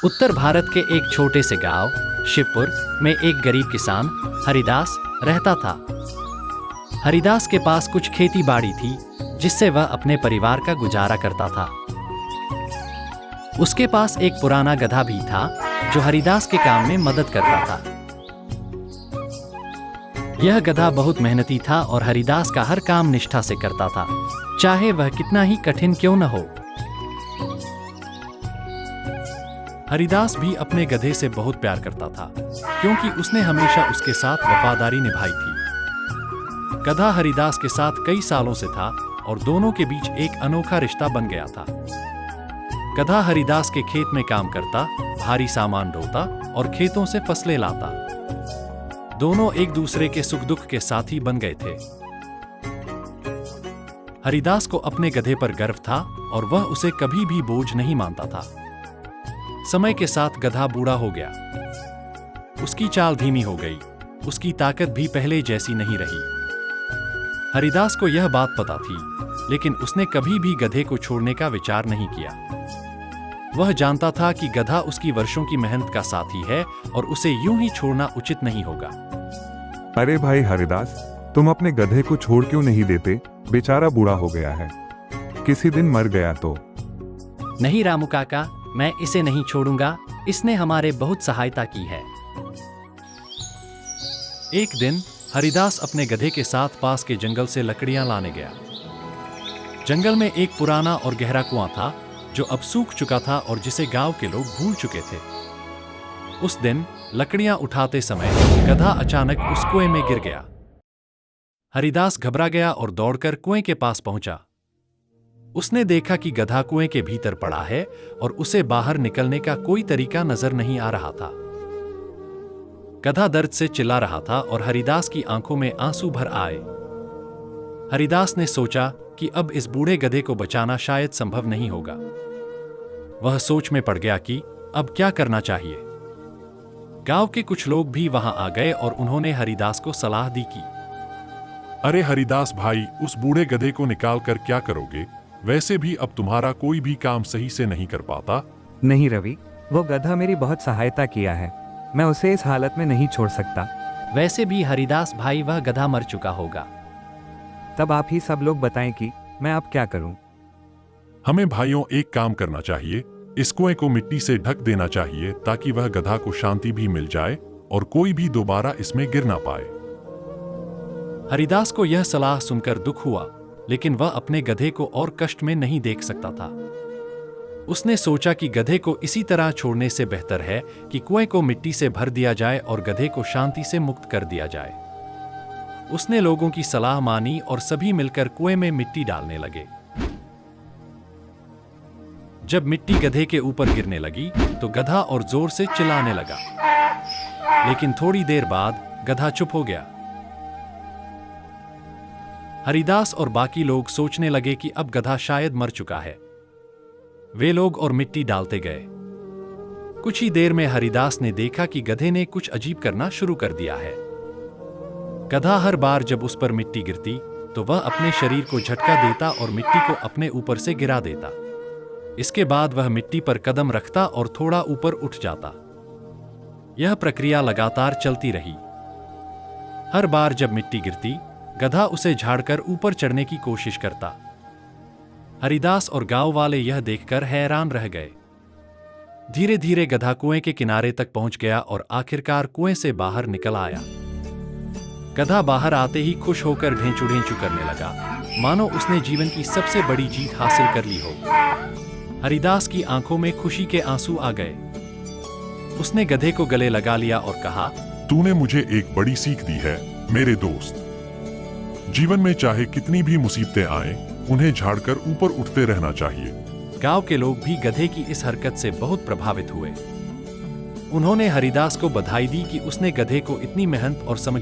उत्तर भारत के एक छोटे से गांव शिवपुर में एक गरीब किसान हरिदास रहता था। हरिदास के पास कुछ खेती बाड़ी थी जिससे वह अपने परिवार का गुजारा करता था। उसके पास एक पुराना गधा भी था जो हरिदास के काम में मदद करता था। यह गधा बहुत मेहनती था और हरिदास का हर काम निष्ठा से करता था, चाहे वह कितना ही कठिन क्यों न हो। हरिदास भी अपने गधे से बहुत प्यार करता था क्योंकि उसने हमेशा उसके साथ वफादारी निभाई थी। गधा हरिदास के साथ कई सालों से था और दोनों के बीच एक अनोखा रिश्ता बन गया था। गधा हरिदास के खेत में काम करता, भारी सामान ढोता और खेतों से फसलें लाता। दोनों एक दूसरे के सुख दुख के साथी बन गए थे। हरिदास को अपने गधे पर गर्व था और वह उसे कभी भी बोझ नहीं मानता था। समय के साथ गधा बूढ़ा हो गया। उसकी चाल धीमी हो गई, उसकी ताकत भी पहले जैसी नहीं रही। हरिदास को यह बात पता थी, लेकिन उसने कभी भी गधे को छोड़ने का विचार नहीं किया। वह जानता था कि गधा उसकी वर्षों की मेहनत का साथी है और उसे यूं ही छोड़ना उचित नहीं होगा। अरे भाई हरिदास, तुम अपने गधे को छोड़ क्यों नहीं देते? बेचारा बूढ़ा हो गया है, किसी दिन मर गया तो। नहीं रामू काका, मैं इसे नहीं छोड़ूंगा, इसने हमारे बहुत सहायता की है। एक दिन हरिदास अपने गधे के साथ पास के जंगल से लकड़ियां लाने गया। जंगल में एक पुराना और गहरा कुआं था जो अब सूख चुका था और जिसे गांव के लोग भूल चुके थे। उस दिन लकड़ियां उठाते समय गधा अचानक उस कुएं में गिर गया। हरिदास घबरा गया और दौड़कर कुएं के पास पहुंचा। उसने देखा कि गधा कुएं के भीतर पड़ा है और उसे बाहर निकलने का कोई तरीका नजर नहीं आ रहा था। गधा दर्द से चिल्ला रहा था और हरिदास की आंखों में आंसू भर आए। हरिदास ने सोचा कि अब इस बूढ़े गधे को बचाना शायद संभव नहीं होगा। वह सोच में पड़ गया कि अब क्या करना चाहिए। गांव के कुछ लोग भी वहां आ गए और उन्होंने हरिदास को सलाह दी कि अरे हरिदास भाई, उस बूढ़े गधे को निकाल कर क्या करोगे? वैसे भी अब तुम्हारा कोई भी काम सही से नहीं कर पाता। नहीं रवि, वो गधा मेरी बहुत सहायता किया है, मैं उसे इस हालत में नहीं छोड़ सकता। वैसे भी हरिदास भाई, वह गधा मर चुका होगा। तब आप ही सब लोग बताएं कि मैं अब क्या करूं। हमें भाइयों एक काम करना चाहिए, इस कुएं को मिट्टी से ढक देना चाहिए ताकि वह गधा को शांति भी मिल जाए और कोई भी दोबारा इसमें गिर ना पाए। हरिदास को यह सलाह सुनकर दुख हुआ, लेकिन वह अपने गधे को और कष्ट में नहीं देख सकता था। उसने सोचा कि गधे को इसी तरह छोड़ने से बेहतर है कि कुएं को मिट्टी से भर दिया जाए और गधे को शांति से मुक्त कर दिया जाए। उसने लोगों की सलाह मानी और सभी मिलकर कुएं में मिट्टी डालने लगे। जब मिट्टी गधे के ऊपर गिरने लगी तो गधा और जोर से चिल्लाने लगा, लेकिन थोड़ी देर बाद गधा चुप हो गया। हरिदास और बाकी लोग सोचने लगे कि अब गधा शायद मर चुका है। वे लोग और मिट्टी डालते गए। कुछ ही देर में हरिदास ने देखा कि गधे ने कुछ अजीब करना शुरू कर दिया है। गधा हर बार जब उस पर मिट्टी गिरती तो वह अपने शरीर को झटका देता और मिट्टी को अपने ऊपर से गिरा देता। इसके बाद वह मिट्टी पर कदम रखता और थोड़ा ऊपर उठ जाता। यह प्रक्रिया लगातार चलती रही। हर बार जब मिट्टी गिरती, गधा उसे झाड़कर ऊपर चढ़ने की कोशिश करता। हरिदास और गांव वाले यह देखकर हैरान रह गए। धीरे धीरे गधा कुएं के किनारे तक पहुंच गया और आखिरकार कुएं से बाहर निकल आया। गधा बाहर आते ही खुश होकर ढेंचू ढेंचू करने लगा, मानो उसने जीवन की सबसे बड़ी जीत हासिल कर ली हो। हरिदास की आंखों में खुशी के आंसू आ गए। उसने गधे को गले लगा लिया और कहा, तूने मुझे एक बड़ी सीख दी है मेरे दोस्त। जीवन में चाहे कितनी भी मुसीबतें आएं, उन्हें झाड़कर ऊपर उठते रहना चाहिए। गांव के लोग भी गधे की इस हरकत से बहुत प्रभावित हुए। उन्होंने हरिदास को बधाई दी कि उसने गधे को इतनी मेहनत और समझ